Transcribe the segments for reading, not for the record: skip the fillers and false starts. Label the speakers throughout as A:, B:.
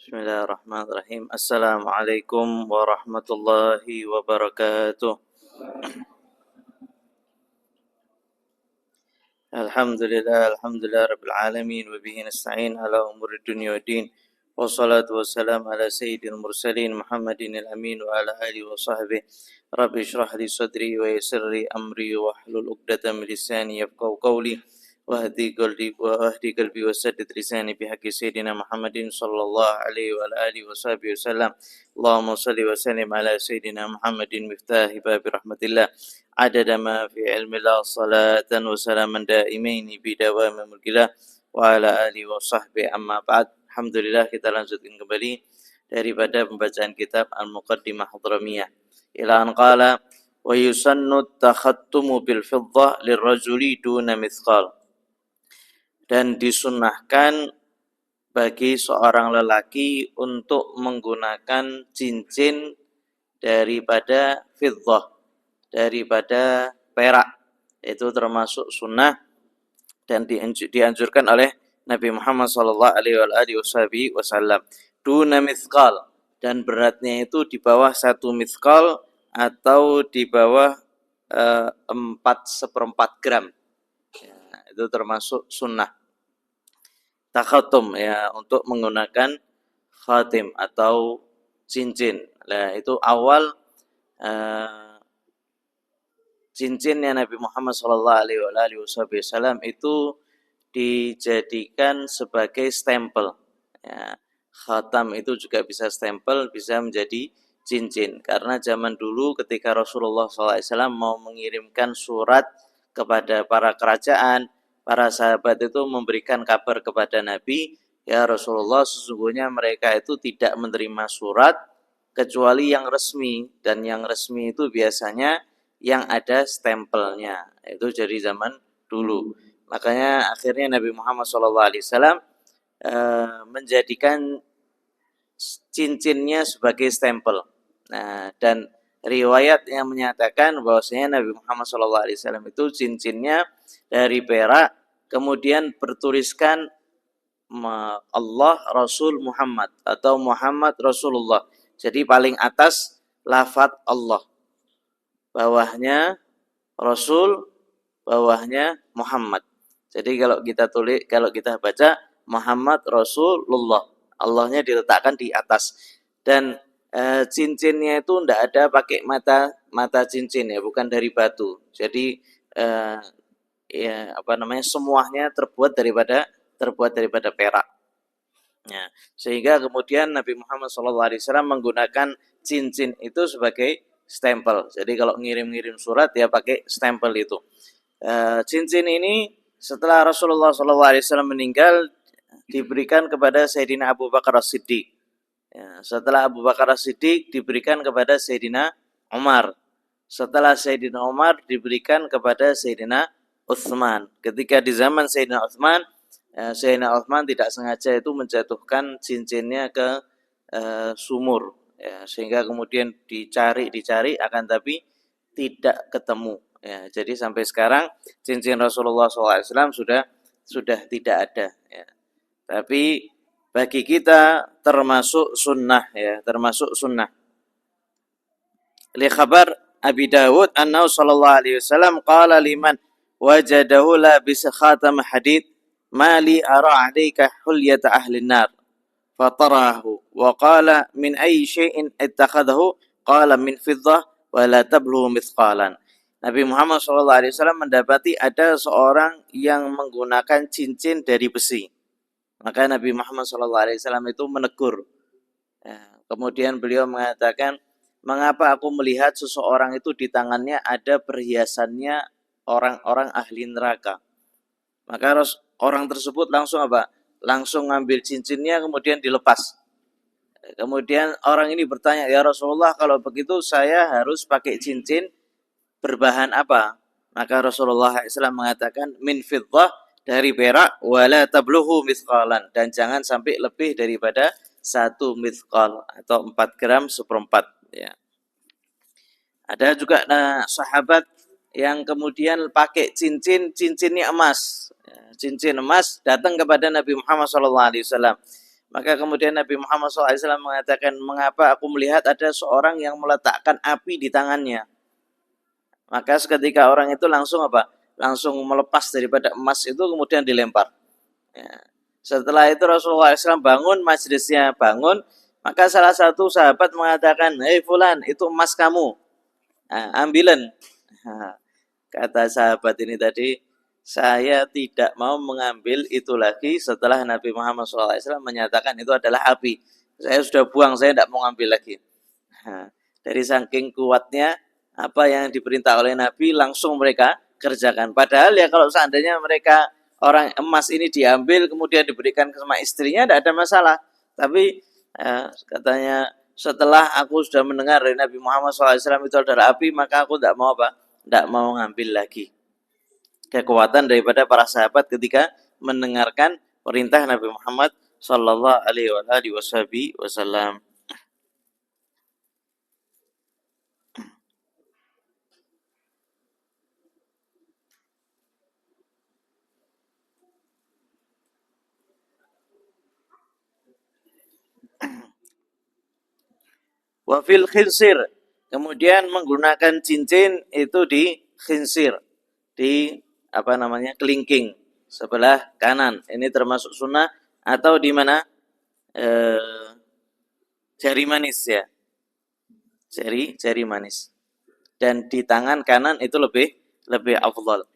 A: Bismillahirrahmanirrahim. Assalamualaikum warahmatullahi wabarakatuh. Alhamdulillah rabbil alamin wa bihi nasta'in ala umuri dunya waddin. Wassalatu wassalamu ala sayyidil mursalin Muhammadin al-amin wa ala alihi wa sahbihi. Rabbi shrah li sadri wa yassir li amri wa hlul 'uqdatam min lisani yafqahu qawli. Wahdi qalbi wa saddid lisani bihaqqi sayyidina Muhammadin sallallahu alaihi wa alihi wa sahbihi wasallam. Allahumma salli wa sallim ala sayyidina Muhammadin miftahi babi rahmatillah. Adada ma fi ilmillah salatan wa salaman daimaini bidawami mulkillah wa ala alihi wa sahbihi amma ba'd. Alhamdulillah, kita lanjutkan kembali daripada pembacaan kitab Al-Muqaddimah Hadramiyah. Ila an qala wa yusannu takhattumu bil fiddah lirrajuli duna mithqal. Dan disunnahkan bagi seorang lelaki untuk menggunakan cincin daripada fiddah, daripada perak. Itu termasuk sunnah dan dianjurkan oleh Nabi Muhammad SAW. Duna mithqal, dan beratnya itu di bawah 1 mithqal atau di bawah 4/4 gram. Itu termasuk sunnah takhatum, ya, untuk menggunakan khatim atau cincin. Nah, itu awal cincinnya Nabi Muhammad SAW itu dijadikan sebagai stempel. Ya, khatam itu juga bisa stempel, bisa menjadi cincin. Karena zaman dulu ketika Rasulullah SAW mau mengirimkan surat kepada para kerajaan, para sahabat itu memberikan kabar kepada Nabi, ya Rasulullah, sesungguhnya mereka itu tidak menerima surat kecuali yang resmi, dan yang resmi itu biasanya yang ada stempelnya. Itu dari zaman dulu. Makanya akhirnya Nabi Muhammad SAW menjadikan cincinnya sebagai stempel. Nah, dan riwayat yang menyatakan bahwasanya Nabi Muhammad SAW itu cincinnya dari perak, kemudian bertuliskan Allah Rasul Muhammad atau Muhammad Rasulullah. Jadi paling atas lafaz Allah, bawahnya Rasul, bawahnya Muhammad. Jadi kalau kita baca Muhammad Rasulullah, Allahnya diletakkan di atas. Dan cincinnya itu tidak ada pakai mata cincin, ya, bukan dari batu. Jadi semuanya terbuat daripada perak. Ya, sehingga kemudian Nabi Muhammad SAW menggunakan cincin itu sebagai stempel. Jadi kalau ngirim-ngirim surat, ya pakai stempel itu. Cincin ini setelah Rasulullah SAW meninggal diberikan kepada Sayyidina Abu Bakar As-Siddiq. Ya, setelah Abu Bakar As-Siddiq diberikan kepada Sayyidina Umar. Setelah Sayyidina Umar diberikan kepada Sayyidina Utsman. Ketika di zaman Sayyidina Utsman tidak sengaja itu menjatuhkan cincinnya ke sumur, ya, sehingga kemudian dicari akan tapi tidak ketemu. Ya, jadi sampai sekarang cincin Rasulullah SAW sudah tidak ada. Ya. Tapi bagi kita termasuk sunnah, ya, termasuk sunnah. Li khabar Abi Dawud annahu sallallahu alaihi wasallam qala liman wajadahu labis khatam hadid mali ara alayka hulyata ahli nar fatarahu wa qala min ayyi syai'in ittakhadahu qala min fiddah wa la tablughu mithqalan. Nabi Muhammad SAW mendapati ada seorang yang menggunakan cincin dari besi. Maka Nabi Muhammad SAW itu menegur. Ya, kemudian beliau mengatakan, mengapa aku melihat seseorang itu di tangannya ada perhiasannya orang-orang ahli neraka. Maka orang tersebut langsung apa? Langsung ngambil cincinnya kemudian dilepas. Kemudian orang ini bertanya, ya Rasulullah, kalau begitu saya harus pakai cincin berbahan apa? Maka Rasulullah SAW mengatakan, min fiddah, dari perak, wala tablughu mithqalan, dan jangan sampai lebih daripada 1 mithqal atau 4 gram 1/4. Ya. Ada juga sahabat yang kemudian pakai cincinnya emas. Ya, cincin emas datang kepada Nabi Muhammad SAW. Maka kemudian Nabi Muhammad SAW mengatakan, mengapa aku melihat ada seorang yang meletakkan api di tangannya. Maka seketika orang itu langsung apa? Langsung melepas daripada emas itu kemudian dilempar. Ya. Setelah itu Rasulullah SAW bangun majelisnya, bangun. Maka salah satu sahabat mengatakan, hei fulan, itu emas kamu. Nah, ambilan. Nah, kata sahabat ini tadi, saya tidak mau mengambil itu lagi setelah Nabi Muhammad SAW menyatakan itu adalah api. Saya sudah buang, saya tidak mau ambil lagi. Nah, dari saking kuatnya apa yang diperintah oleh Nabi langsung mereka kerjakan. Padahal ya kalau seandainya mereka orang emas ini diambil kemudian diberikan sama istrinya tidak ada masalah. Tapi katanya setelah aku sudah mendengar dari Nabi Muhammad SAW itu adalah api, maka aku tidak mau apa? Tidak mau ngambil lagi. Kekuatan daripada para sahabat ketika mendengarkan perintah Nabi Muhammad Sallallahu Alaihi Wasallam. Wafil khinsir, kemudian menggunakan cincin itu di khinsir, di apa namanya kelingking sebelah kanan. Ini termasuk sunnah atau di mana jari manis ya, jari manis. Dan di tangan kanan itu lebih afdal.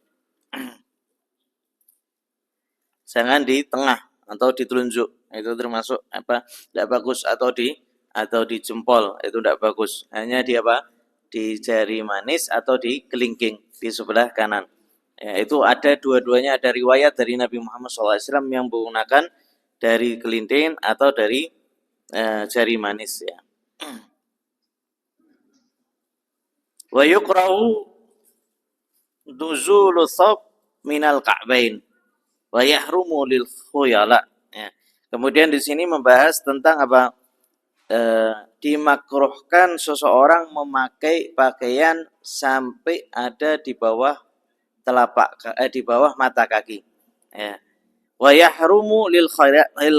A: Jangan di tengah atau di telunjuk, itu termasuk apa? Tidak bagus, atau di jempol, itu tidak bagus. Hanya di apa? Di jari manis atau di kelingking di sebelah kanan. Ya, itu ada dua-duanya, ada riwayat dari Nabi Muhammad SAW yang menggunakan dari kelingking atau dari jari manis ya. Wa yukrahu nuzulu thawb minal ka'bain wa yahrumu lil khuyala. Ya. Kemudian di sini membahas tentang apa? Dimakruhkan seseorang memakai pakaian sampai ada di bawah di bawah mata kaki. Ya. Wa yahrumu lil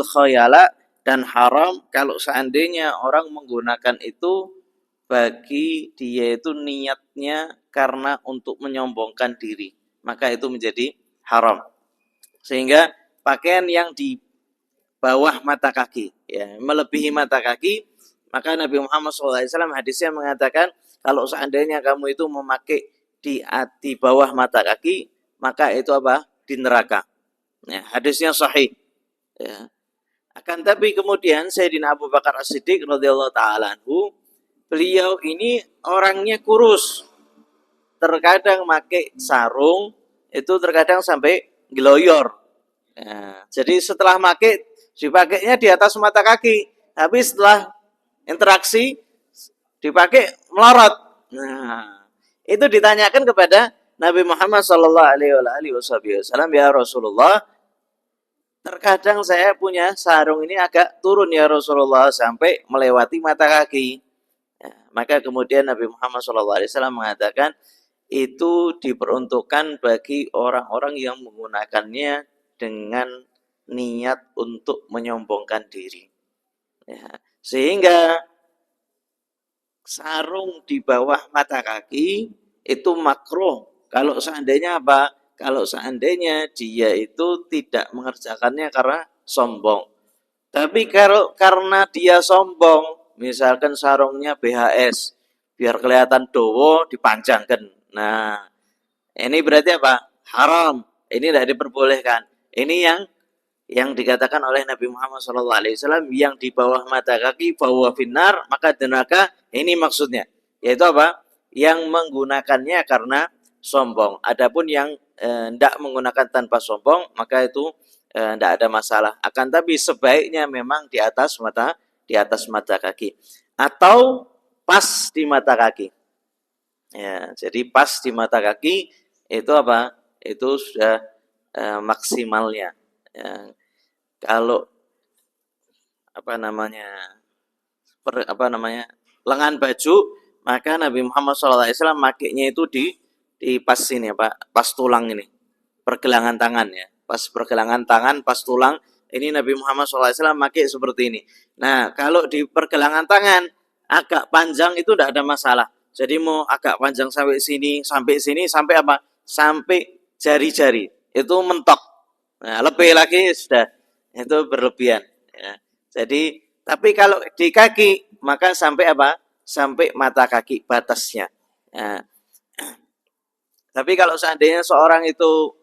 A: khuyala, dan haram kalau seandainya orang menggunakan itu bagi dia itu niatnya karena untuk menyombongkan diri, maka itu menjadi haram. Sehingga pakaian yang di bawah mata kaki, ya, melebihi mata kaki, maka Nabi Muhammad SAW hadisnya mengatakan kalau seandainya kamu itu memakai di bawah mata kaki, maka itu apa? Di neraka. Ya, hadisnya sahih. Ya. Akan tapi kemudian Sayyidina Abu Bakar As-Siddiq radhiyallahu taala anhu, beliau ini orangnya kurus. Terkadang pakai sarung itu terkadang sampai geloyor. Ya, jadi setelah dipakainya di atas mata kaki, tapi setelah interaksi dipakai melorot. Nah, itu ditanyakan kepada Nabi Muhammad Sallallahu Alaihi Wasallam, ya Rasulullah, terkadang saya punya sarung ini agak turun ya Rasulullah sampai melewati mata kaki. Ya, maka kemudian Nabi Muhammad SAW mengatakan itu diperuntukkan bagi orang-orang yang menggunakannya dengan niat untuk menyombongkan diri. Ya, sehingga sarung di bawah mata kaki itu makruh. Kalau seandainya apa? Kalau seandainya dia itu tidak mengerjakannya karena sombong. Tapi kalau karena dia sombong, misalkan sarungnya BHS, biar kelihatan dowo dipanjangkan. Nah, ini berarti apa? Haram. Ini tidak diperbolehkan. Ini yang dikatakan oleh Nabi Muhammad SAW, yang di bawah mata kaki bahwa finar, maka neraka. Ini maksudnya, yaitu apa? Yang menggunakannya karena sombong. Adapun yang tidak menggunakan tanpa sombong, maka itu tidak ada masalah. Akan tapi sebaiknya memang di atas mata kaki atau pas di mata kaki. Ya, jadi pas di mata kaki itu apa? Itu sudah maksimalnya. Ya, kalau lengan baju, maka Nabi Muhammad SAW makainya itu di pas ini, pas tulang ini, pergelangan tangan ya, pas pergelangan tangan, pas tulang, ini Nabi Muhammad SAW pakai seperti ini. Nah, kalau di pergelangan tangan agak panjang itu tidak ada masalah. Jadi mau agak panjang sampai sini, sampai apa? Sampai jari-jari. Itu mentok. Nah, lebih lagi sudah itu berlebihan. Ya. Jadi, tapi kalau di kaki maka sampai apa? Sampai mata kaki batasnya. Ya. Tapi kalau seandainya seorang itu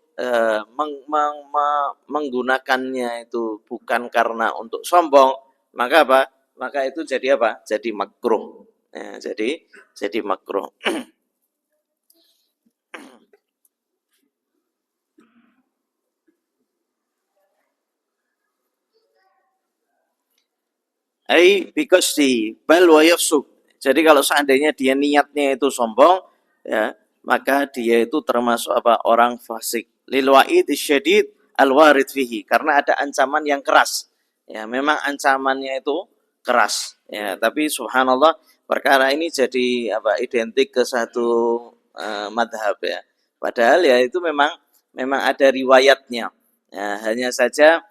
A: menggunakannya itu bukan karena untuk sombong, maka apa? Maka itu jadi apa? Jadi makruh. Ya, jadi makruh. Because di bal wa yafsuk. Jadi kalau seandainya dia niatnya itu sombong, ya, maka dia itu termasuk apa? Orang fasik. Lil wa'id syadid al warid fihi, karena ada ancaman yang keras. Ya, memang ancamannya itu keras. Ya, tapi subhanallah perkara ini jadi apa? Identik ke satu madhab ya. Padahal ya itu memang ada riwayatnya. Ya, hanya saja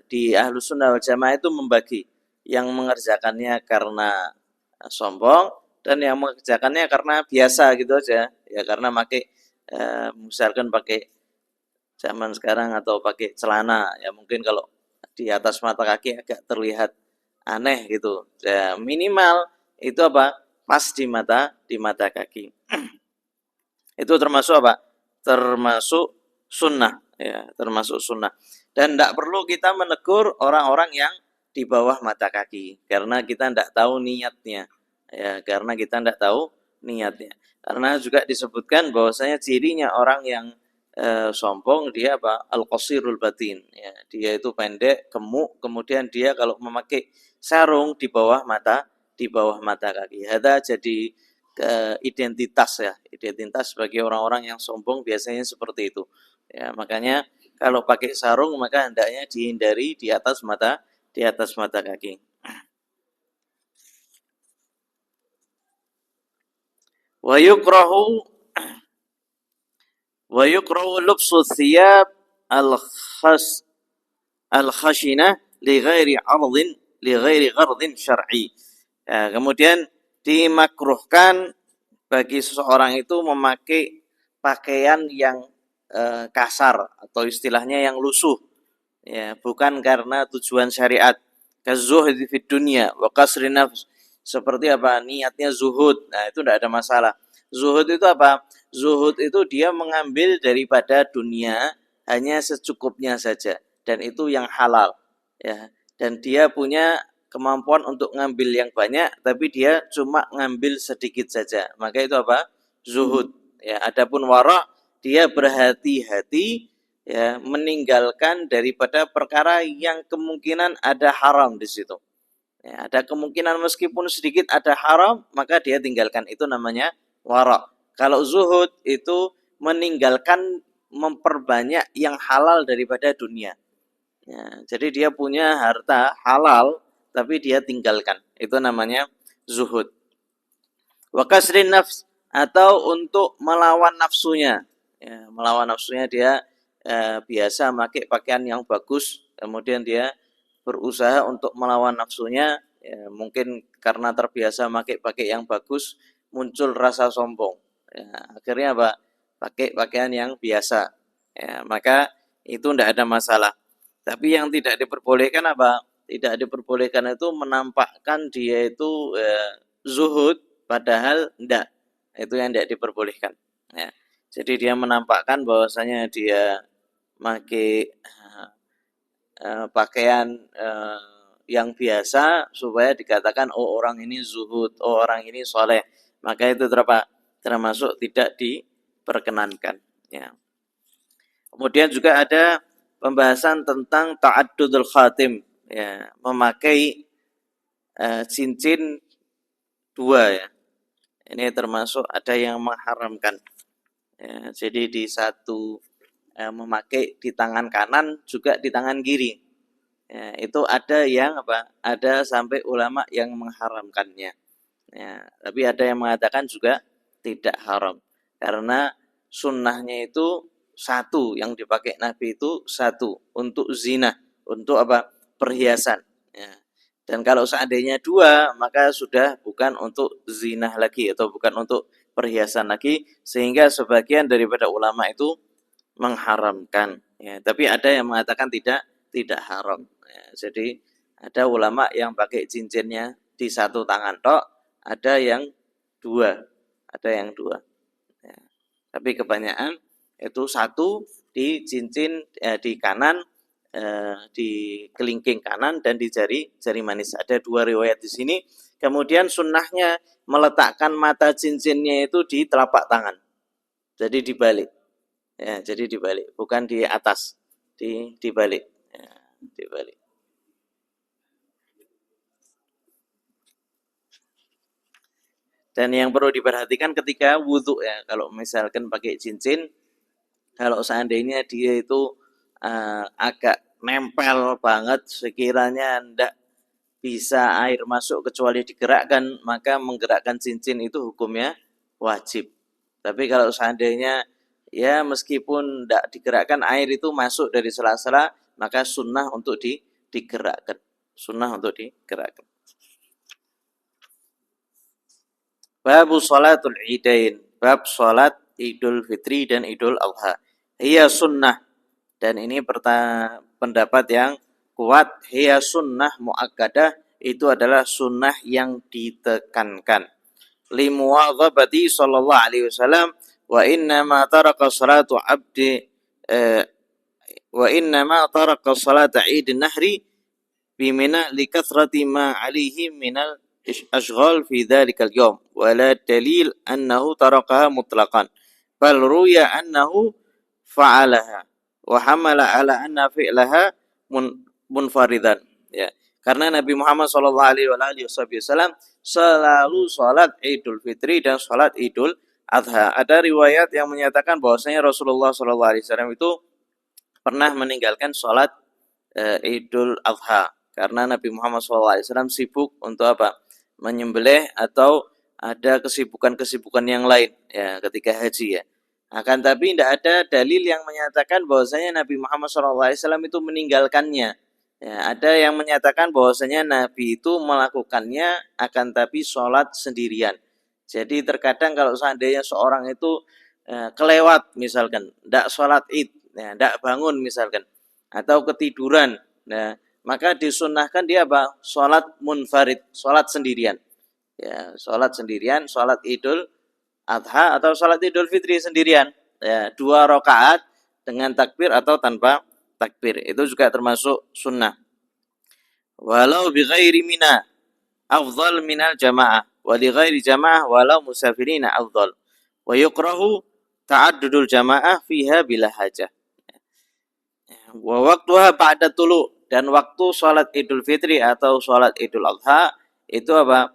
A: di Ahlus Sunnah wal Jamaah itu membagi yang mengerjakannya karena sombong dan yang mengerjakannya karena biasa gitu aja ya, karena pakai misalkan pakai zaman sekarang atau pakai celana ya, mungkin kalau di atas mata kaki agak terlihat aneh gitu ya, minimal itu apa, pas di mata kaki. Itu termasuk apa, termasuk sunnah ya, termasuk sunnah. Dan tidak perlu kita menegur orang-orang yang di bawah mata kaki karena kita tidak tahu niatnya ya, karena kita tidak tahu niatnya. Karena juga disebutkan bahwasanya cirinya orang yang sombong dia apa, al-qasirul batin ya, dia itu pendek gemuk, kemudian dia kalau memakai sarung di bawah mata kaki. Ada jadi ke identitas ya, identitas bagi orang-orang yang sombong biasanya seperti itu ya. Makanya kalau pakai sarung maka hendaknya dihindari di atas mata kaki. Wa yukrahu lubsu thiyab al-khas al-khashina li ghairi 'ardin li ghairi ghardin syar'i. Ya, kemudian dimakruhkan bagi seseorang itu memakai pakaian yang kasar atau istilahnya yang lusuh ya, bukan karena tujuan syariat, kazuhdi fid dunya wa qasri nafs, seperti apa, niatnya zuhud. Nah itu tidak ada masalah. Zuhud itu apa? Zuhud itu dia mengambil daripada dunia hanya secukupnya saja, dan itu yang halal ya, dan dia punya kemampuan untuk ngambil yang banyak tapi dia cuma ngambil sedikit saja, maka itu apa? Zuhud ya. Adapun wara, dia berhati-hati ya, meninggalkan daripada perkara yang kemungkinan ada haram di situ. Ya, ada kemungkinan meskipun sedikit ada haram, maka dia tinggalkan. Itu namanya wara. Kalau zuhud itu meninggalkan, memperbanyak yang halal daripada dunia. Ya, jadi dia punya harta halal, tapi dia tinggalkan. Itu namanya zuhud. Wa kasrin nafs, atau untuk melawan nafsunya. Ya, melawan nafsunya dia biasa pakai pakaian yang bagus, kemudian dia berusaha untuk melawan nafsunya, ya, mungkin karena terbiasa pakai yang bagus muncul rasa sombong. Ya, akhirnya apa? Pakai pakaian yang biasa. Ya, maka itu tidak ada masalah. Tapi yang tidak diperbolehkan apa? Tidak diperbolehkan itu menampakkan dia itu zuhud padahal tidak. Itu yang tidak diperbolehkan. Ya. Jadi dia menampakkan bahwasanya dia pakai pakaian yang biasa supaya dikatakan oh orang ini zuhud, oh orang ini soleh, maka itu termasuk tidak diperkenankan ya. Kemudian juga ada pembahasan tentang ta'addudul khatim ya, memakai cincin dua ya. Ini termasuk ada yang mengharamkan ya, jadi di satu memakai di tangan kanan juga di tangan kiri. Ya, itu ada yang apa? Ada sampai ulama yang mengharamkannya. Ya, tapi ada yang mengatakan juga tidak haram karena sunnahnya itu satu, yang dipakai Nabi itu satu untuk zina, untuk apa? Perhiasan. Ya. Dan kalau seandainya 2, maka sudah bukan untuk zinah lagi atau bukan untuk perhiasan lagi, sehingga sebagian daripada ulama itu mengharamkan. Ya, tapi ada yang mengatakan tidak haram. Ya, jadi ada ulama yang pakai cincinnya di satu tangan tok, ada yang 2, ada yang 2. Ya. Tapi kebanyakan itu satu di cincin di kanan, di kelingking kanan dan di jari manis. Ada 2 riwayat di sini. Kemudian sunnahnya meletakkan mata cincinnya itu di telapak tangan. Jadi dibalik. Ya, jadi dibalik, bukan di atas, dibalik. Ya, dibalik. Dan yang perlu diperhatikan ketika wudhu ya, kalau misalkan pakai cincin, kalau seandainya dia itu agak nempel banget, sekiranya ndak bisa air masuk kecuali digerakkan, maka menggerakkan cincin itu hukumnya wajib. Tapi kalau seandainya ya meskipun ndak digerakkan, air itu masuk dari sela-sela, maka sunnah untuk digerakkan. Sunnah untuk digerakkan. Babu sholatul idain. Bab sholat Idul Fitri dan Idul Adha. Hiya sunnah. Dan ini pendapat yang kuat. Hiya sunnah mu'akkadah. Itu adalah sunnah yang ditekankan. Limuwadhabati sallallahu alaihi wasallam. Wa innama taraka salatu abdi wa innama taraka salata idin nahri bimina likathrati ma alihi minal أشغال في ذلك اليوم ولا دليل أنه تركها مطلقا بل روي أنه فعلها وحمل على أن فعلها منفردا ya. Karena Nabi Muhammad SAW selalu sholat Idul Fitri dan sholat Idul Adha. Ada riwayat yang menyatakan bahwasanya Rasulullah SAW itu pernah meninggalkan sholat Idul Adha karena Nabi Muhammad SAW sibuk untuk apa? Menyembelih atau ada kesibukan-kesibukan yang lain ya ketika haji ya. Akan tapi tidak ada dalil yang menyatakan bahwasanya Nabi Muhammad SAW itu meninggalkannya. Ya, ada yang menyatakan bahwasanya Nabi itu melakukannya akan tapi sholat sendirian. Jadi terkadang kalau seandainya seorang itu kelewat misalkan, tidak sholat id, ya, tidak bangun misalkan, atau ketiduran, nah maka disunnahkan dia apa? Sholat munfarid, sholat sendirian. Ya, sholat sendirian, sholat Idul Adha atau sholat Idul Fitri sendirian. Ya, 2 rakaat dengan takbir atau tanpa takbir. Itu juga termasuk sunnah. Walau bi ghairi mina afdal minal jamaah. Wa li ghairi jamaah walau musafirina afdal. Wa yukrahu ta'addudul jamaah fiha bila hajah. Wa waktuha ba'da tulu. Dan waktu sholat Idul Fitri atau sholat Idul Adha itu apa?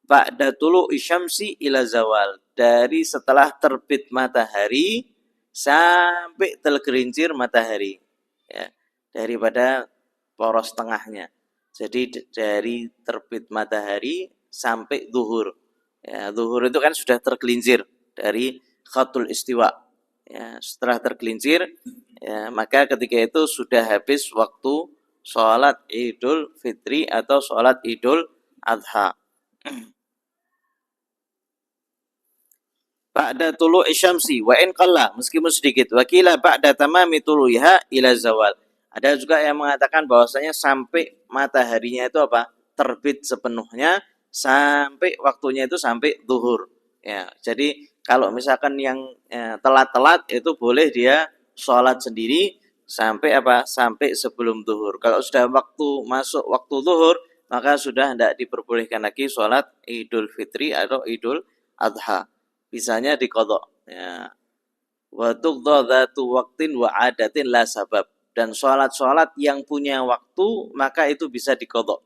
A: Ba'da tulu isyamsi ila zawal. Dari setelah terbit matahari sampai tergelincir matahari. Ya, daripada poros tengahnya. Jadi dari terbit matahari sampai zuhur. Ya, zuhur itu kan sudah tergelincir dari khatul istiwa. Ya, setelah tergelincir, ya, maka ketika itu sudah habis waktu sholat Idul Fitri atau sholat Idul Adha. Ba'da tulu isyamsi wa in qalla, meskipun sedikit. Wakila ba'da tamami tuluiha ila zawal. Ada juga yang mengatakan bahwasanya sampai mataharinya itu apa? Terbit sepenuhnya sampai waktunya itu sampai zuhur. Ya, jadi kalau misalkan yang telat-telat itu boleh dia sholat sendiri sampai apa? Sampai sebelum zuhur. Kalau sudah masuk waktu zuhur, maka sudah tidak diperbolehkan lagi sholat Idul Fitri atau Idul Adha. Bisanya diqadha. Ya. Wa tuqdha dzatu waqtin wa adatin la sabab. Dan sholat-sholat yang punya waktu maka itu bisa diqadha.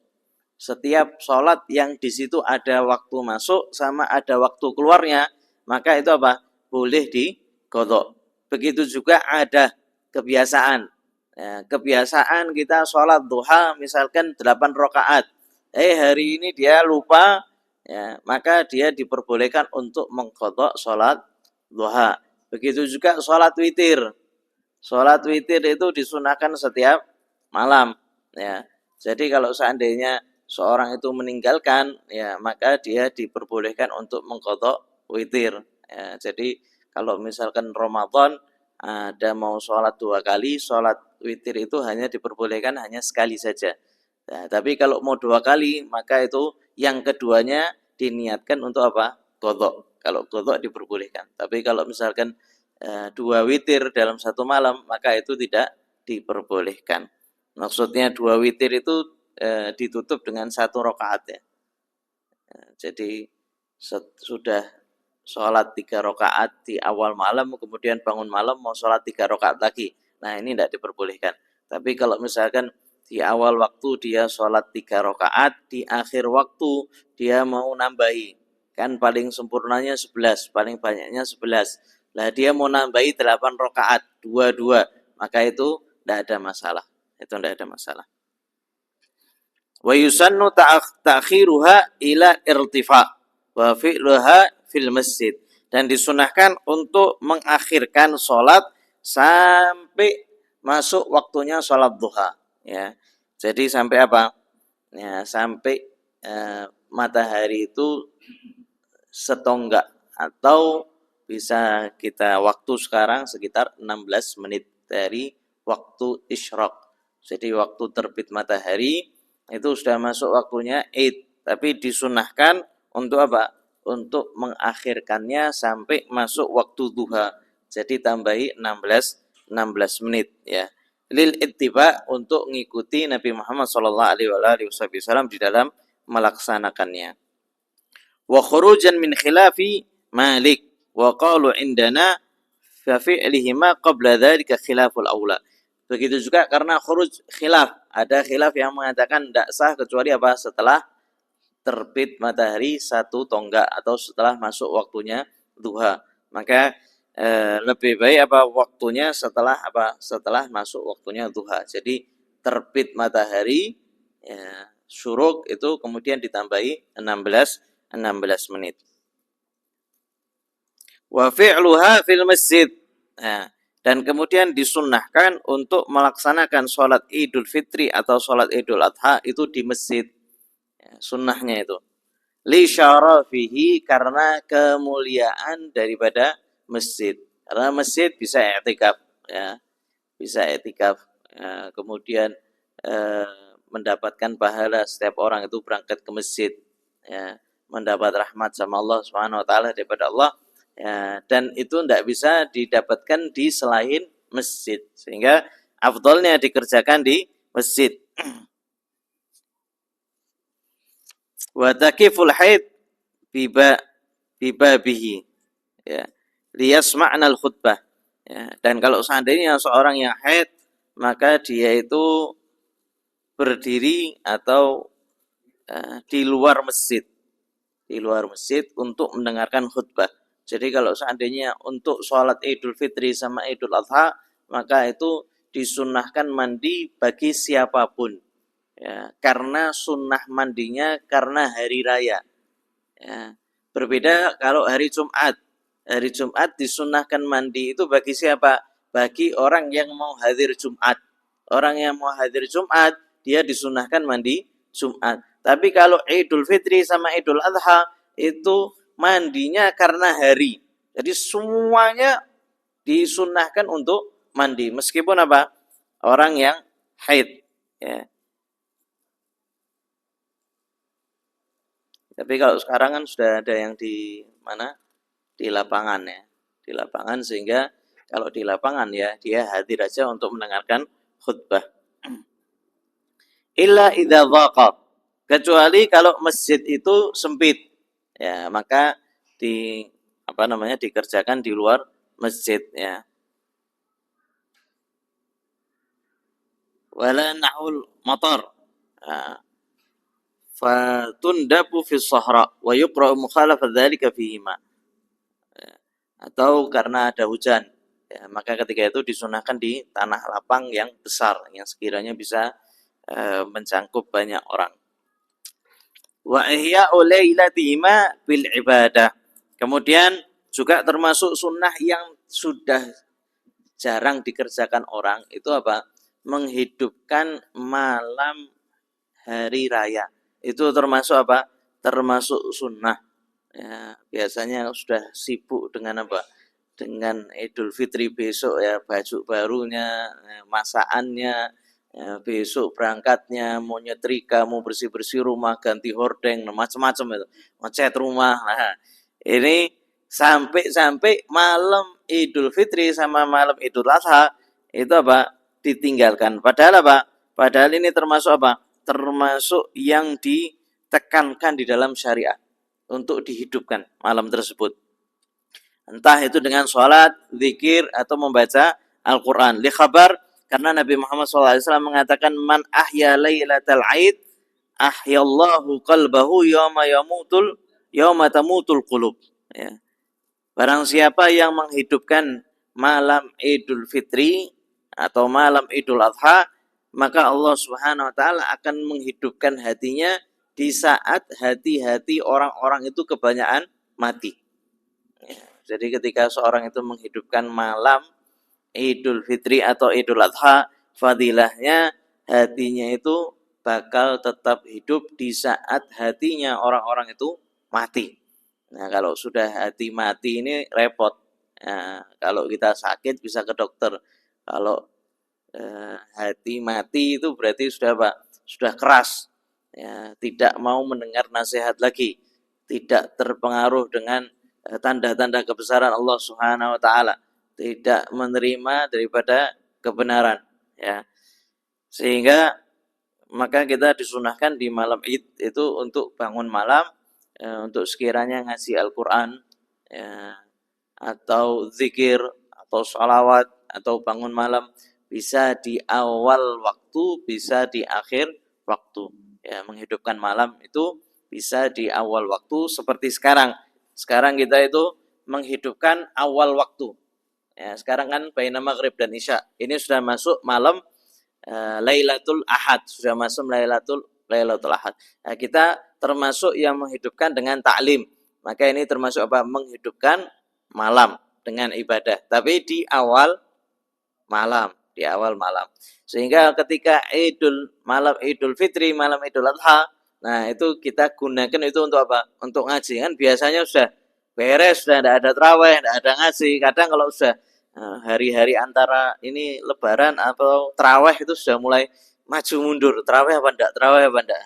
A: Setiap sholat yang di situ ada waktu masuk sama ada waktu keluarnya, maka itu apa? Boleh diqadha. Begitu juga ada kebiasaan. Ya, kebiasaan kita sholat duha misalkan 8 rakaat. Hari ini dia lupa, ya, maka dia diperbolehkan untuk mengqadha sholat duha. Begitu juga sholat witir. Sholat witir itu disunahkan setiap malam, ya. Jadi kalau seandainya seorang itu meninggalkan, ya maka dia diperbolehkan untuk mengqadha witir. Ya, jadi kalau misalkan Ramadan ada mau sholat 2 kali, sholat witir itu hanya diperbolehkan hanya sekali saja. Nah, tapi kalau mau 2 kali, maka itu yang keduanya diniatkan untuk apa? Qadha. Kalau qadha diperbolehkan. Tapi kalau misalkan 2 witir dalam satu malam, maka itu tidak diperbolehkan. Maksudnya 2 witir itu ditutup dengan 1 rakaat ya. Jadi sudah sholat 3 rakaat di awal malam, kemudian bangun malam mau sholat 3 rakaat lagi. Nah ini tidak diperbolehkan. Tapi kalau misalkan di awal waktu dia sholat 3 rakaat, di akhir waktu dia mau nambahi. Kan paling sempurnanya 11, paling banyaknya 11. Lah dia mau nambahi 8 rakaat, 2-2. Maka itu tidak ada masalah. Itu tidak ada masalah. Wa yusannu ta'khiruha ila irtifa wa fi'luha fil masjid. Dan disunahkan untuk mengakhirkan sholat sampai masuk waktunya sholat duha. Ya. Jadi sampai apa? Ya, sampai matahari itu setonggak atau bisa kita waktu sekarang sekitar 16 menit dari waktu isyraq. Jadi waktu terbit matahari itu sudah masuk waktunya Id, tapi disunahkan untuk apa? Untuk mengakhirkannya sampai masuk waktu duha. Jadi tambahi 16 menit ya. Lil ittiba, untuk mengikuti Nabi Muhammad sallallahu alaihi wasallam di dalam melaksanakannya. Wa khurujan min khilafi Malik wa qalu indana fa fi'lihima qabla dzalika khilaful aula. Begitu juga karena khuruj khilaf, ada khilaf yang mengatakan tidak sah kecuali apa? Setelah terbit matahari 1 tonggak atau setelah masuk waktunya duha. Maka lebih baik apa waktunya setelah apa? Setelah masuk waktunya duha. Jadi terbit matahari ya, syuruk itu kemudian ditambahi 16 menit. Wa fi'luha fil masjid. Nah, dan kemudian disunnahkan untuk melaksanakan sholat Idul Fitri atau sholat Idul Adha itu di masjid. Ya, sunnahnya itu. Li syarafihi, karena kemuliaan daripada masjid. Karena masjid bisa i'tikaf, ya, bisa i'tikaf. Ya, kemudian mendapatkan pahala setiap orang itu berangkat ke masjid, ya, mendapat rahmat sama Allah Subhanahu wa taala daripada Allah. Ya, dan itu tidak bisa didapatkan di selain masjid, sehingga afdolnya dikerjakan di masjid. Wa takiful haid bibabihi, ya, liyasma'na al-khutbah. Ya, dan kalau seandainya seorang yang haid, maka dia itu berdiri atau di luar masjid, untuk mendengarkan khutbah. Jadi kalau seandainya untuk sholat Idul Fitri sama Idul Adha, maka itu disunnahkan mandi bagi siapapun. Ya, karena sunnah mandinya karena hari raya. Ya, berbeda kalau hari Jumat. Hari Jumat disunnahkan mandi itu bagi siapa? Bagi orang yang mau hadir Jumat. Orang yang mau hadir Jumat, dia disunnahkan mandi Jumat. Tapi kalau Idul Fitri sama Idul Adha, itu mandinya karena hari. Jadi semuanya disunnahkan untuk mandi. Meskipun apa? Orang yang haid. Ya. Tapi kalau sekarang kan sudah ada yang di mana? Di lapangan ya. Di lapangan, sehingga kalau di lapangan ya dia hadir aja untuk mendengarkan khutbah. Illa idza dhaqa. Kecuali kalau masjid itu sempit. Ya, maka dikerjakan di luar masjid ya. Wala na'ul matar. Fatundabu fi sahra wa yuqra'u mukhalafat dzalika fihima. Atau karena ada hujan, ya, maka ketika itu disunahkan di tanah lapang yang besar, yang sekiranya bisa mencangkup banyak orang. Wa ihya'u lailatihima bil ibadah. Kemudian juga termasuk sunnah yang sudah jarang dikerjakan orang, itu apa? menghidupkan malam hari raya. Itu termasuk apa? Termasuk sunnah. Ya, biasanya sudah sibuk dengan apa? Dengan Idul Fitri besok ya, baju barunya, masakannya, ya, besok berangkatnya, mau nyetrika, mau bersih-bersih rumah, ganti hordeng, macam-macam itu, ngecat rumah. Nah, ini sampai malam Idul Fitri sama malam Idul Adha itu apa? Ditinggalkan. Padahal apa? Padahal ini termasuk apa? Termasuk yang ditekankan di dalam syariat untuk dihidupkan malam tersebut. Entah itu dengan sholat, zikir, atau membaca Al-Quran. Li khabar, karena Nabi Muhammad SAW mengatakan, Man ahya laylatal aid, ahyallahu qalbahu yawma tamutul qulub. Ya. Barang siapa yang menghidupkan malam Idul Fitri atau malam Idul Adha, maka Allah Subhanahu wa taala akan menghidupkan hatinya di saat hati-hati orang-orang itu kebanyakan mati. Ya, jadi ketika seorang itu menghidupkan malam Idul Fitri atau Idul Adha, fadilahnya hatinya itu bakal tetap hidup di saat hatinya orang-orang itu mati. Nah, kalau sudah hati mati ini repot. Nah, kalau kita sakit bisa ke dokter. Kalau hati mati itu berarti sudah apa? Sudah keras. Ya, tidak mau mendengar nasihat lagi. Tidak terpengaruh dengan tanda-tanda kebesaran Allah Subhanahu wa taala. Tidak menerima daripada kebenaran, ya. Sehingga maka kita disunahkan di malam Id itu untuk bangun malam, untuk sekiranya ngaji Al-Quran, ya, atau zikir, atau sholawat, atau bangun malam, bisa di awal waktu, bisa di akhir waktu. Ya, menghidupkan malam itu bisa di awal waktu seperti sekarang. Sekarang kita itu menghidupkan awal waktu. Ya, sekarang kan baina maghrib dan isya. Ini sudah masuk malam Lailatul Ahad, sudah masuk Lailatul Ahad. Nah, kita termasuk yang menghidupkan dengan taklim. Maka ini termasuk apa? Menghidupkan malam dengan ibadah. Tapi di awal malam, di awal malam. Sehingga ketika malam Idul Fitri, malam Idul Adha, nah itu kita gunakan itu untuk apa? Untuk ngaji. Kan biasanya sudah beres, sudah tidak ada tarawih, tidak ada ngaji. Kadang kalau sudah hari-hari antara ini lebaran atau tarawih itu sudah mulai maju mundur. Tarawih apa enggak? Tarawih apa enggak?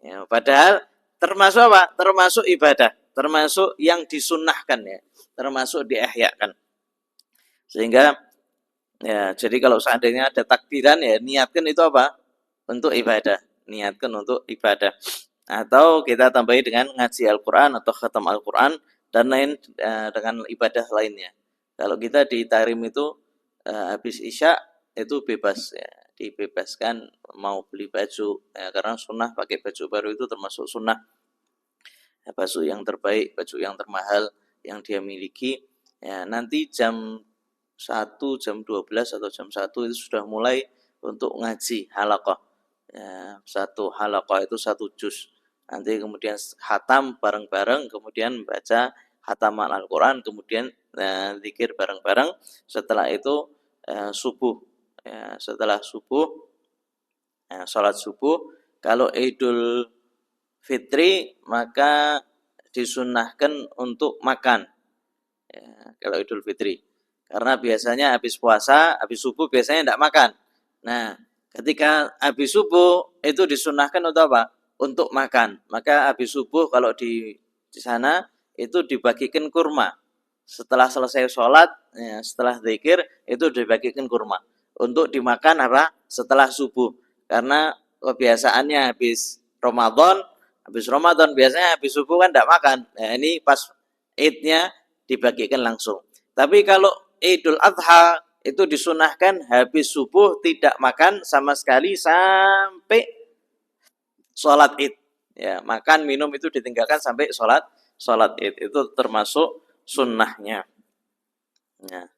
A: Ya, padahal termasuk apa? Termasuk ibadah, termasuk yang disunnahkan ya, termasuk diihyakan. Sehingga ya, jadi kalau seandainya ada takbiran ya niatkan itu apa? Untuk ibadah, niatkan untuk ibadah. Atau kita tambahi dengan ngaji Al-Qur'an atau khatam Al-Qur'an dan lain dengan ibadah lainnya. Kalau kita di Tahrim itu habis Isya itu bebas ya, dibebaskan mau beli baju ya, karena sunnah pakai baju baru itu termasuk sunnah ya, baju yang terbaik, baju yang termahal yang dia miliki ya, nanti jam 1, jam 12 atau jam 1 itu sudah mulai untuk ngaji halaqah ya, satu halaqah itu satu juz, nanti kemudian khatam bareng-bareng, kemudian baca khataman Al-Quran, kemudian zikir bareng-bareng, setelah itu subuh ya, setelah subuh sholat subuh. Kalau Idul Fitri maka disunnahkan untuk makan ya, kalau Idul Fitri, karena biasanya habis puasa, habis subuh biasanya tidak makan. Nah, ketika habis subuh itu disunahkan untuk apa? Untuk makan. Maka habis subuh kalau di sana itu dibagikan kurma. Setelah selesai sholat, ya, setelah zikir itu dibagikan kurma. Untuk dimakan apa? Setelah subuh. Karena kebiasaannya habis Ramadan biasanya habis subuh kan tidak makan. Nah, ini pas Idnya dibagikan langsung. Tapi kalau Idul Adha itu disunahkan habis subuh tidak makan sama sekali sampai sholat Id. Ya, makan minum itu ditinggalkan sampai sholat Id. Itu termasuk sunnahnya. Ya.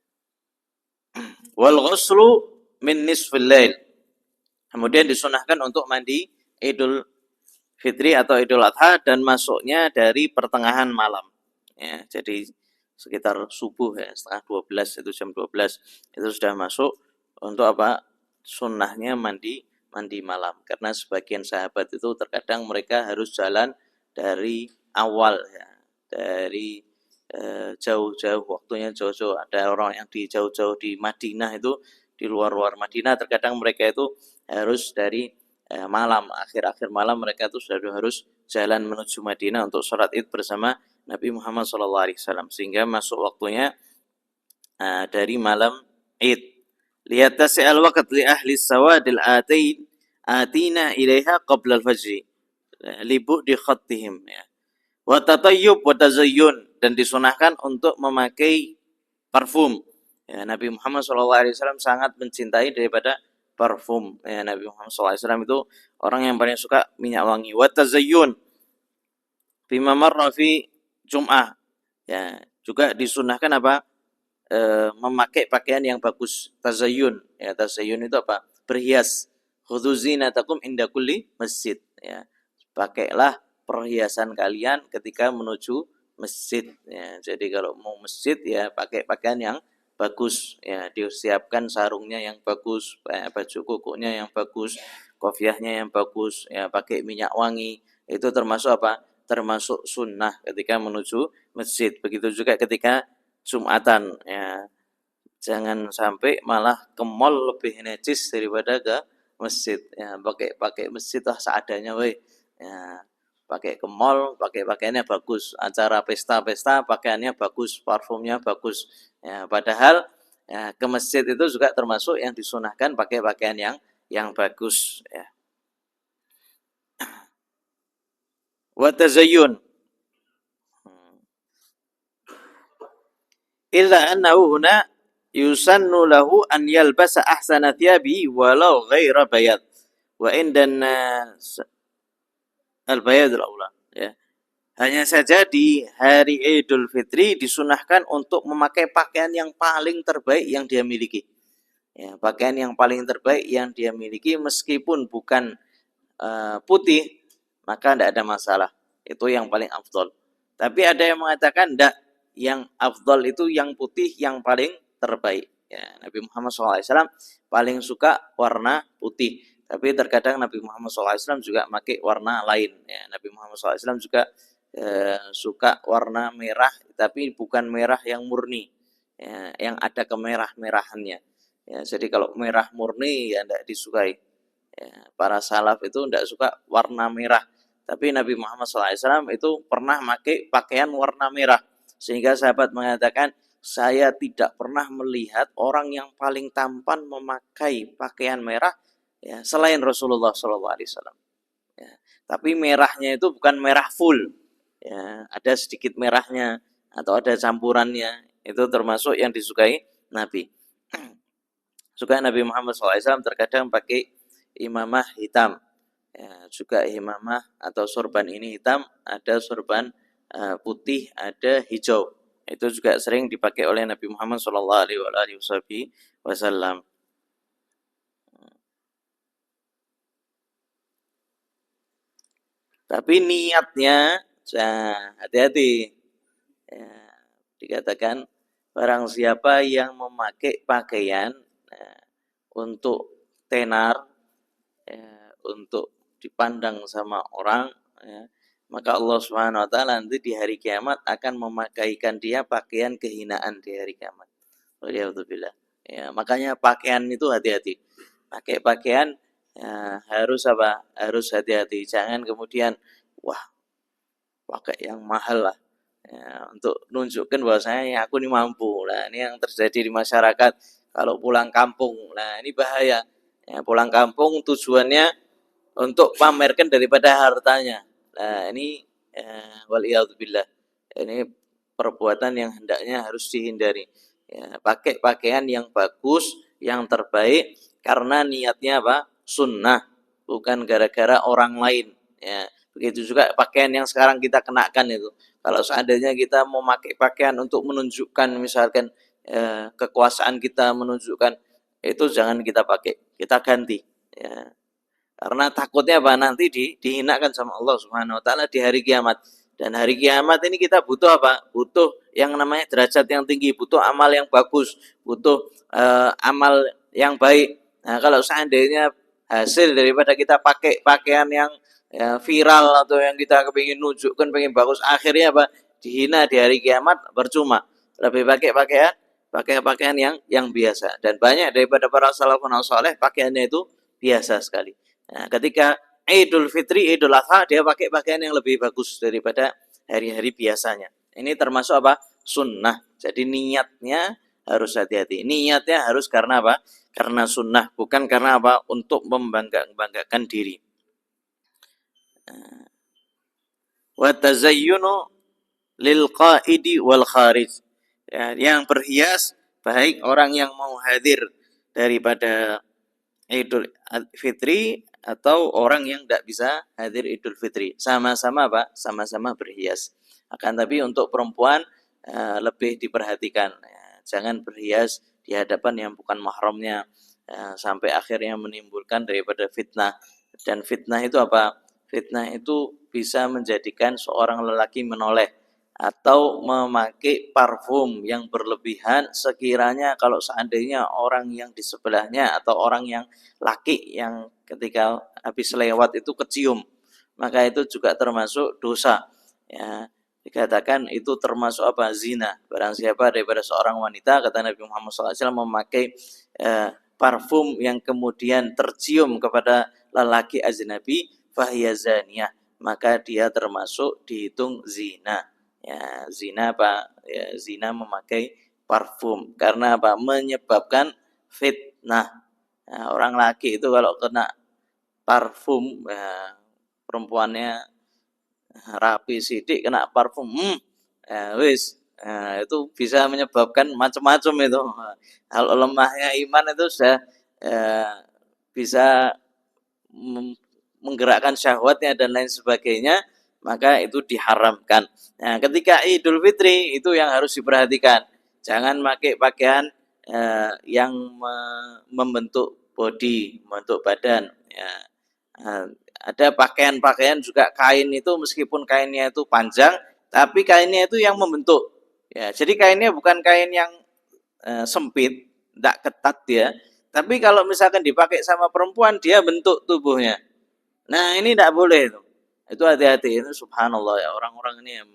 A: Wal ghuslu min nisfil lail. Kemudian disunahkan untuk mandi Idul Fitri atau Idul Adha dan masuknya dari pertengahan malam. Ya, jadi sekitar subuh ya, setengah 12 itu jam 12 itu sudah masuk untuk apa? sunnahnya mandi malam. Karena sebagian sahabat itu terkadang mereka harus jalan dari awal ya, dari jauh-jauh, waktunya jauh-jauh. Ada orang yang di jauh-jauh di Madinah itu, di luar-luar Madinah, terkadang mereka itu harus dari malam, akhir-akhir malam mereka itu sudah harus jalan menuju Madinah untuk sholat id bersama Nabi Muhammad SAW, sehingga masuk waktunya dari malam id. Liyattasi'al waqt li ahli sawadil atina ilaiha qabla al-fajri di khattihim ya. Wa tatayyub wa tazayyun, dan disunahkan untuk memakai parfum. Ya, Nabi Muhammad SAW sangat mencintai daripada parfum. Ya, Nabi Muhammad SAW itu orang yang paling suka minyak wangi. Wa tazayyun bima marra fi Jum'ah. Ya, juga disunahkan apa? Memakai pakaian yang bagus. Tazayyun. Ya, tazayyun itu apa? Berhias. Khudzu zinatakum inda kulli masjid. Ya, pakailah perhiasan kalian ketika menuju masjid. Ya, jadi kalau mau masjid ya pakai pakaian yang bagus. Ya, disiapkan sarungnya yang bagus, baju kukunya yang bagus, kopiahnya yang bagus. Ya, pakai minyak wangi. Itu termasuk apa? Termasuk sunnah ketika menuju masjid. Begitu juga ketika Jumatan. Ya, jangan sampai malah ke mall lebih necis daripada ke masjid. Ya, pakai masjid lah seadanya, weh. Ya, pakai ke mall, pakai pakaiannya bagus, acara pesta-pesta pakaiannya bagus, parfumnya bagus. Ya, padahal ya, ke masjid itu juga termasuk yang disunahkan pakai pakaian yang bagus. Ya. Wa tazayyun. Illa annahu huna yusannu lahu an yalbasa ahsana thiyabi walau ghaira bayad. Wa indan al-bayadul aula. Ya. Hanya saja di hari Idul Fitri disunahkan untuk memakai pakaian yang paling terbaik yang dia miliki. Ya, pakaian yang paling terbaik yang dia miliki meskipun bukan putih, maka tidak ada masalah. Itu yang paling afdol. Tapi ada yang mengatakan tidak, yang afdol itu yang putih yang paling terbaik. Ya, Nabi Muhammad SAW paling suka warna putih. Tapi terkadang Nabi Muhammad SAW juga pakai warna lain. Ya, Nabi Muhammad SAW juga suka warna merah, tapi bukan merah yang murni, ya, yang ada kemerah-merahannya. Ya, jadi kalau merah murni ya tidak disukai. Ya, para salaf itu tidak suka warna merah. Tapi Nabi Muhammad SAW itu pernah pakai pakaian warna merah. Sehingga sahabat mengatakan, saya tidak pernah melihat orang yang paling tampan memakai pakaian merah ya, selain Rasulullah SAW. Ya, tapi merahnya itu bukan merah full. Ya, ada sedikit merahnya atau ada campurannya. Itu termasuk yang disukai Nabi. Suka Nabi Muhammad SAW terkadang pakai imamah hitam. Ya, juga imamah atau sorban ini hitam, ada sorban putih, ada hijau. Itu juga sering dipakai oleh Nabi Muhammad SAW. Tapi niatnya, hati-hati. Ya, dikatakan barang siapa yang memakai pakaian untuk tenar, ya, untuk dipandang sama orang, ya, maka Allah Subhanahu wa taala nanti di hari kiamat akan memakaikan dia pakaian kehinaan di hari kiamat. Waliyadzubillah. Ya, makanya pakaian itu hati-hati. Pakai pakaian ya, harus apa? Harus hati-hati. Jangan kemudian wah, pakai yang mahal lah. Ya, untuk nunjukkan bahwasanya aku ini mampu. Nah, ini yang terjadi di masyarakat kalau pulang kampung. Nah, ini bahaya. Ya, pulang kampung tujuannya untuk pamerkan daripada hartanya. Nah, ini waliyadzubillah. Ini perbuatan yang hendaknya harus dihindari. Ya, pakai pakaian yang bagus, yang terbaik, karena niatnya apa? Sunnah, bukan gara-gara orang lain. Ya, begitu juga pakaian yang sekarang kita kenakan itu. Kalau seandainya kita mau pakai pakaian untuk menunjukkan misalkan kekuasaan kita, menunjukkan itu, jangan kita pakai, kita ganti. Ya, karena takutnya apa? Nanti dihinakan sama Allah Subhanahu wa taala di hari kiamat. Dan hari kiamat ini kita butuh apa? Butuh yang namanya derajat yang tinggi, butuh amal yang bagus, butuh amal yang baik. Nah, kalau seandainya hasil daripada kita pakai pakaian yang ya, viral atau yang kita kepingin nunjukkan, pengen bagus, akhirnya apa? Dihina di hari kiamat, percuma. Lebih pakai pakaian yang biasa. Dan banyak daripada para salafun saleh pakaiannya itu biasa sekali. Nah, ketika Idul Fitri, Idul Adha, dia pakai pakaian yang lebih bagus daripada hari-hari biasanya. Ini termasuk apa? Sunnah. Jadi niatnya harus hati-hati. Niatnya harus karena apa? Karena sunnah, bukan karena apa? Untuk membanggakan diri. Wa tazayyunu lil qaidi wal kharij. Ya, yang berhias baik orang yang mau hadir daripada Idul Fitri atau orang yang tidak bisa hadir Idul Fitri. Sama-sama apa? Sama-sama berhias. Akan tapi untuk perempuan lebih diperhatikan. Jangan berhias di hadapan yang bukan mahramnya sampai akhirnya menimbulkan daripada fitnah. Dan fitnah itu apa? Fitnah itu bisa menjadikan seorang lelaki menoleh atau memakai parfum yang berlebihan sekiranya kalau seandainya orang yang di sebelahnya atau orang yang laki yang ketika habis lewat itu kecium, maka itu juga termasuk dosa. Ya, dikatakan itu termasuk apa? Zina. Barang siapa daripada seorang wanita, kata Nabi Muhammad SAW, memakai parfum yang kemudian tercium kepada lelaki ajnabi, fahiya zaniyah, maka dia termasuk dihitung zina. Ya, zina apa? Ya, zina memakai parfum. Karena apa? Menyebabkan fitnah. Nah, orang laki itu kalau kena parfum, ya, perempuannya rapi sidik kena parfum, wis, itu bisa menyebabkan macam-macam itu. Kalau lemahnya iman itu sudah bisa menggerakkan syahwatnya dan lain sebagainya, maka itu diharamkan. Nah, ketika Idul Fitri itu yang harus diperhatikan. Jangan pakai pakaian yang membentuk body, membentuk badan. Ya. Ada pakaian-pakaian juga kain itu meskipun kainnya itu panjang, tapi kainnya itu yang membentuk. Ya, jadi kainnya bukan kain yang sempit, tidak ketat dia. Tapi kalau misalkan dipakai sama perempuan, dia bentuk tubuhnya. Nah, ini tidak boleh itu. Itu hati-hati. Itu subhanallah ya, orang-orang ini yang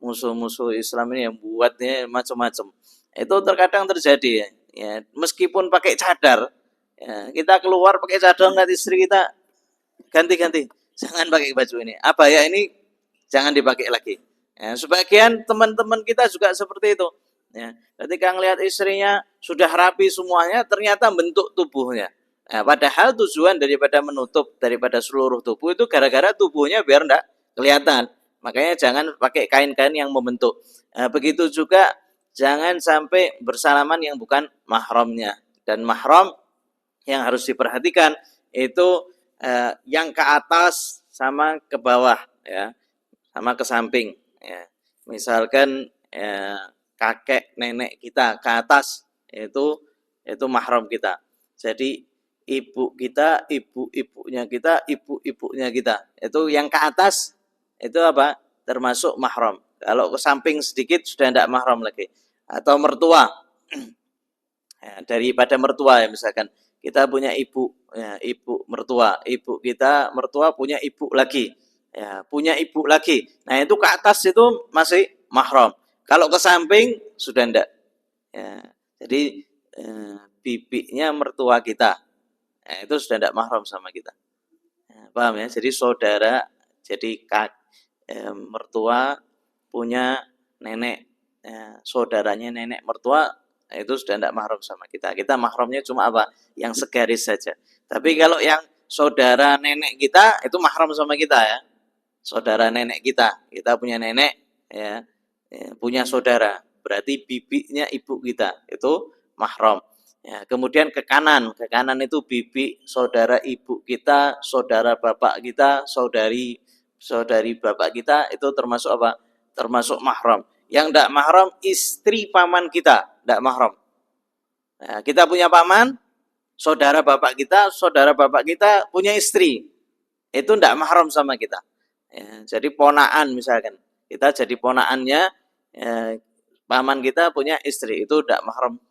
A: musuh-musuh Islam ini yang buatnya macam-macam. Itu terkadang terjadi ya. Ya, meskipun pakai cadar, ya, kita keluar pakai cadar ngeliat istri kita, ganti-ganti. Jangan pakai baju ini. Apa ya ini jangan dipakai lagi. Ya, sebagian teman-teman kita juga seperti itu. Ya, ketika ngelihat istrinya sudah rapi semuanya, ternyata bentuk tubuhnya. Nah, padahal tujuan daripada menutup daripada seluruh tubuh itu gara-gara tubuhnya biar enggak kelihatan. Makanya jangan pakai kain-kain yang membentuk. Nah, begitu juga jangan sampai bersalaman yang bukan mahramnya. Dan mahram yang harus diperhatikan itu yang ke atas sama ke bawah, ya, sama ke samping. Ya. Misalkan kakek nenek kita ke atas itu mahram kita. Jadi ibu kita, ibu-ibunya kita, ibu-ibunya kita. Itu yang ke atas itu apa? Termasuk mahram. Kalau ke samping sedikit sudah tidak mahram lagi. Atau mertua. Ya, daripada mertua ya misalkan kita punya ibu, ya, ibu mertua, ibu kita mertua punya ibu lagi, ya, punya ibu lagi. Nah itu ke atas itu masih mahram. Kalau ke samping sudah enggak. Ya, jadi bibinya mertua kita, ya, itu sudah enggak mahram sama kita. Ya, paham ya? Jadi saudara, jadi mertua punya nenek, ya, saudaranya nenek mertua itu sudah tidak mahram sama kita. Kita mahramnya cuma apa? Yang segaris saja. Tapi kalau yang saudara nenek kita itu mahram sama kita ya. Saudara nenek kita punya nenek ya, punya saudara. Berarti bibinya ibu kita itu mahram. Ya, kemudian ke kanan itu bibi saudara ibu kita, saudara bapak kita, saudari bapak kita itu termasuk apa? Termasuk mahram. Yang tidak mahram istri paman kita, tidak mahram. Nah, kita punya paman, saudara bapak kita punya istri, itu tidak mahram sama kita. Ya, jadi ponaan misalkan, kita jadi ponaannya, paman kita punya istri, itu tidak mahram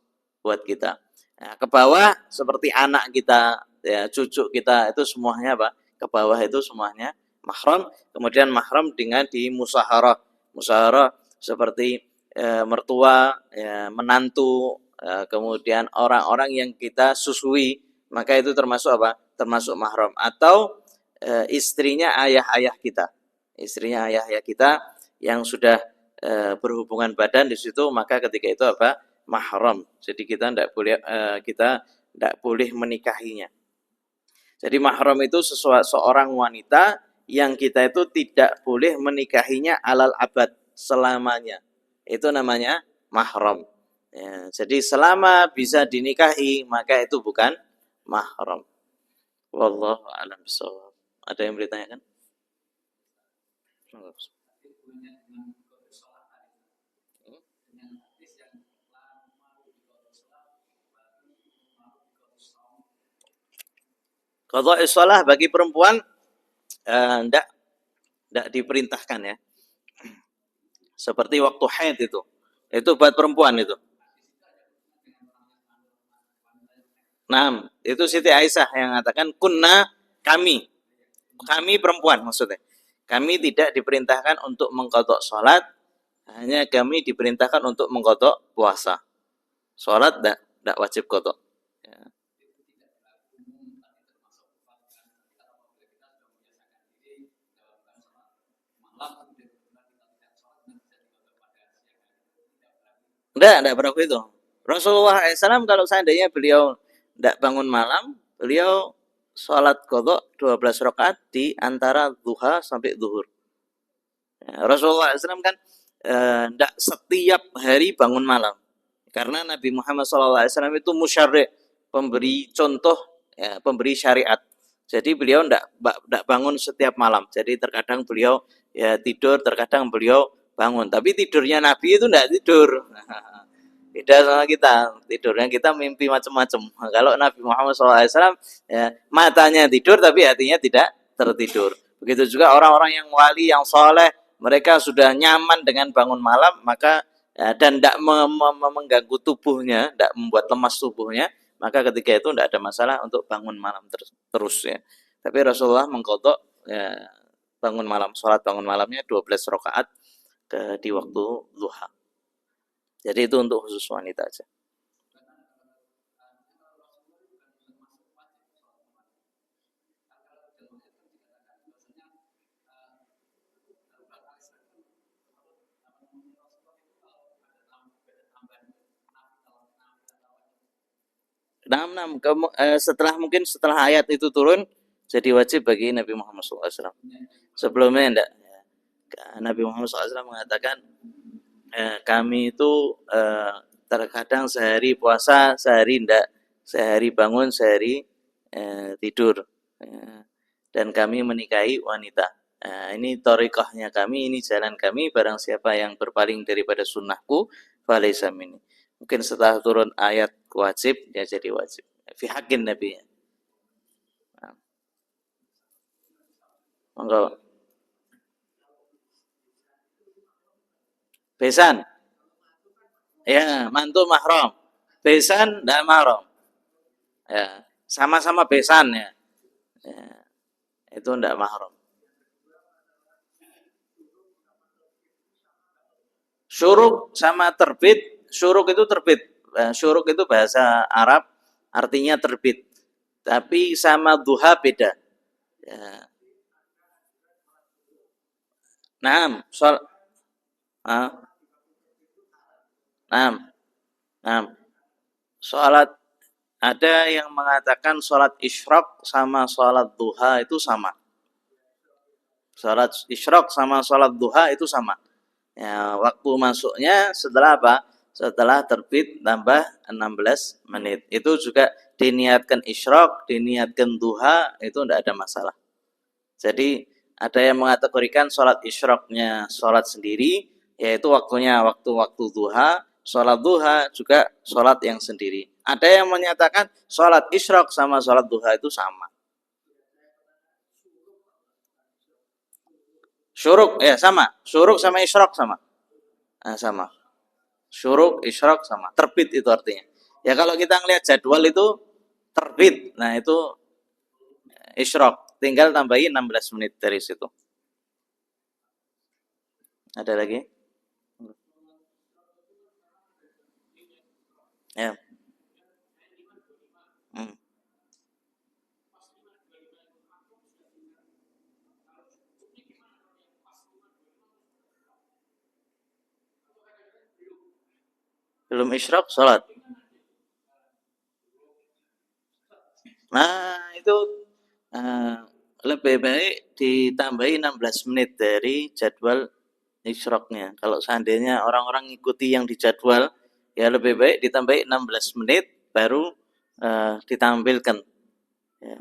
A: buat kita. Nah, ke bawah seperti anak kita, ya, cucu kita itu semuanya apa? Ke bawah itu semuanya mahram. Kemudian mahram dengan di musaharah. Musaharah seperti mertua, ya, menantu, kemudian orang-orang yang kita susui, maka itu termasuk apa? Termasuk mahram. Atau istrinya ayah-ayah kita. Istrinya ayah-ayah kita yang sudah berhubungan badan di situ, maka ketika itu apa? Mahram. Jadi kita tidak boleh menikahinya. Jadi mahram itu seorang wanita yang kita itu tidak boleh menikahinya alal abad, selamanya. Itu namanya mahram. Ya, jadi selama bisa dinikahi maka itu bukan mahram. Wallahu a'lam bishawab. Ada yang bertanya kan? Qadha shalah bagi perempuan tidak diperintahkan ya. Seperti waktu haid itu. Itu buat perempuan itu. Nah, itu Siti Aisyah yang mengatakan kunna kami. Kami perempuan maksudnya. Kami tidak diperintahkan untuk mengqadha salat, hanya kami diperintahkan untuk mengqadha puasa. Salat tidak wajib qadha. Ya. Enggak berlaku itu. Rasulullah SAW kalau seandainya beliau tidak bangun malam, beliau sholat qadha 12 rakaat di antara duha sampai zuhur. Ya, Rasulullah SAW kan tidak setiap hari bangun malam. Karena Nabi Muhammad SAW itu musyarri', pemberi contoh, ya, pemberi syariat. Jadi beliau tidak bangun setiap malam. Jadi terkadang beliau ya tidur, terkadang beliau bangun. Tapi tidurnya Nabi itu tidak tidur. Beda sama kita, tidurnya kita mimpi macam-macam. Kalau Nabi Muhammad SAW ya, matanya tidur tapi hatinya tidak tertidur. Begitu juga orang-orang yang wali, yang soleh, mereka sudah nyaman dengan bangun malam, maka ya, dan tidak mengganggu tubuhnya, tidak membuat lemas tubuhnya, maka ketika itu tidak ada masalah untuk bangun malam terus ya. Tapi Rasulullah mengqadha ya, bangun malam, sholat bangun malamnya 12 rakaat di waktu duha. Jadi itu untuk khusus wanita aja. Setelah ayat itu turun, jadi wajib bagi Nabi Muhammad SAW. Sebelumnya enggak. Nabi Muhammad SAW mengatakan, kami itu terkadang sehari puasa, sehari enggak, sehari bangun, sehari tidur, dan kami menikahi wanita. Ini thariqahnya kami, ini jalan kami. Barang siapa yang berpaling daripada sunnahku, falaysa minni. Mungkin setelah turun ayat wajib, ya jadi wajib. Fi haqqin Nabi. Monggo. Besan. Ya, mantu mahram. Besan tidak mahram. Ya, sama-sama besan ya. Ya, itu tidak mahram. Syuruk sama terbit. Syuruk itu terbit. Syuruk itu bahasa Arab, artinya terbit. Tapi sama duha beda. Ya. Naam, ah, naam, naam. Salat ada yang mengatakan salat isyraq sama salat duha itu sama. Salat isyraq sama salat duha itu sama. Ya, waktu masuknya setelah apa? Setelah terbit tambah 16 menit. Itu juga diniatkan isyraq, diniatkan duha, itu tidak ada masalah. Jadi ada yang mengategorikan sholat isyraqnya sholat sendiri, yaitu waktunya waktu-waktu duha. Sholat duha juga sholat yang sendiri. Ada yang menyatakan sholat isyraq sama sholat duha itu sama. Syuruk ya sama, syuruk sama isyraq sama. Nah, sama. Syuruk, isyraq sama. Terbit itu artinya. Ya kalau kita ngelihat jadwal itu terbit. Nah, itu isyraq. Tinggal tambahin 16 menit dari situ. Ada lagi? Ya. Hmm. Belum isyraq salat. Nah, itu eh, lebih baik ditambahi 16 menit dari jadwal isyraqnya. Kalau seandainya orang-orang ngikuti yang dijadwal, ya lebih baik ditambahi 16 menit baru ditampilkan. Ya,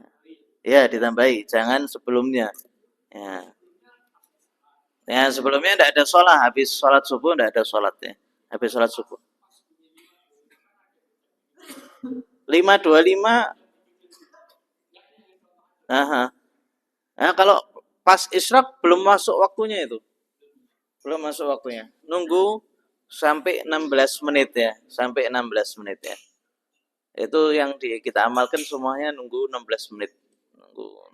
A: ya ditambahi, jangan sebelumnya. Ya, ya sebelumnya tidak ada sholat, habis sholat subuh tidak ada sholat ya. Habis sholat subuh. 5.25. Aha. Nah, kalau pas isyraq belum masuk waktunya itu. Belum masuk waktunya. Nunggu sampai 16 menit ya, sampai 16 menit ya. Itu yang kita amalkan semuanya nunggu 16 menit.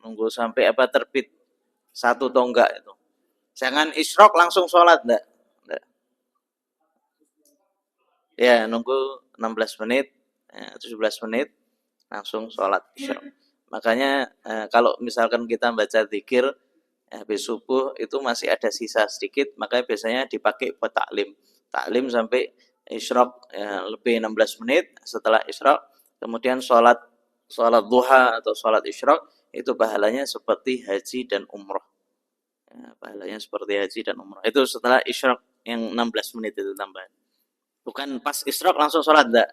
A: Nunggu sampai apa terbit satu tonggak itu. Jangan isyraq langsung sholat enggak. Ya, nunggu 16 menit, 17 menit langsung sholat isyraq. Makanya kalau misalkan kita baca zikir habis subuh itu masih ada sisa sedikit, makanya biasanya dipakai buat taklim. Taklim sampai isyraq lebih 16 menit setelah isyraq, kemudian sholat duha atau sholat isyraq itu pahalanya seperti haji dan umroh. Ya, pahalanya seperti haji dan umroh. Itu setelah isyraq yang 16 menit itu tambahan. Bukan pas isyraq langsung sholat enggak.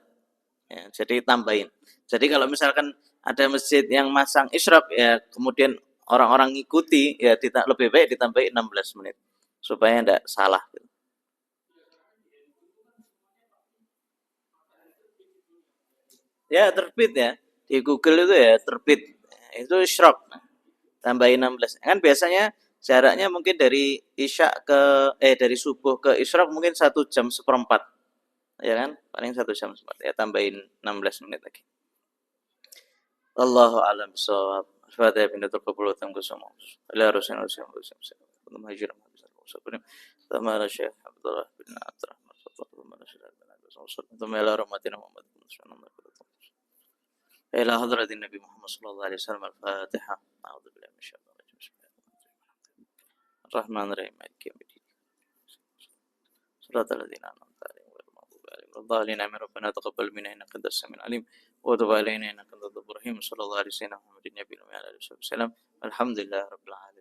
A: Ya, jadi tambahin. Jadi kalau misalkan ada masjid yang masang isyraq ya kemudian orang-orang ngikuti ya lebih baik ditambahin 16 menit supaya tidak salah. Ya terbit ya di Google itu ya terbit itu isyraq tambahin 16. Kan biasanya jaraknya mungkin dari isya ke dari subuh ke isyraq mungkin 1 jam 1/4 ya kan paling 1 jam 1/4 ya tambahin 16 menit lagi. Allahu a'lam bishawab. Fatihah bintu qabul wa tamku sama. Ala rasulina sallallahu alaihi wasallam. Allahumma ajirna ma bisal. Tamara Syekh Abdullah bin Abdurrahman. Tamara Syekh bin Abdullah. Tamara rahmatina Muhammad sallallahu alaihi wasallam. Ila hadratin Nabi Muhammad sallallahu alaihi wasallam. Al-Fatihah. A'udzu billahi minasyaitonir rajim. Bismillahirrahmanirrahim. Ar-Rahmanir-Rahim. Maliki yaumiddin. صراط الذين أنعمت عليهم غير المغضوب عليهم ولا الضالين آمين ربنا تقبل منا إنك أنت السميع العليم وتب علينا إنك أنت التواب الرحيم صلى الله عليه وسلم محمد النبي وعلى آله وصحبه وسلم الحمد لله رب العالمين.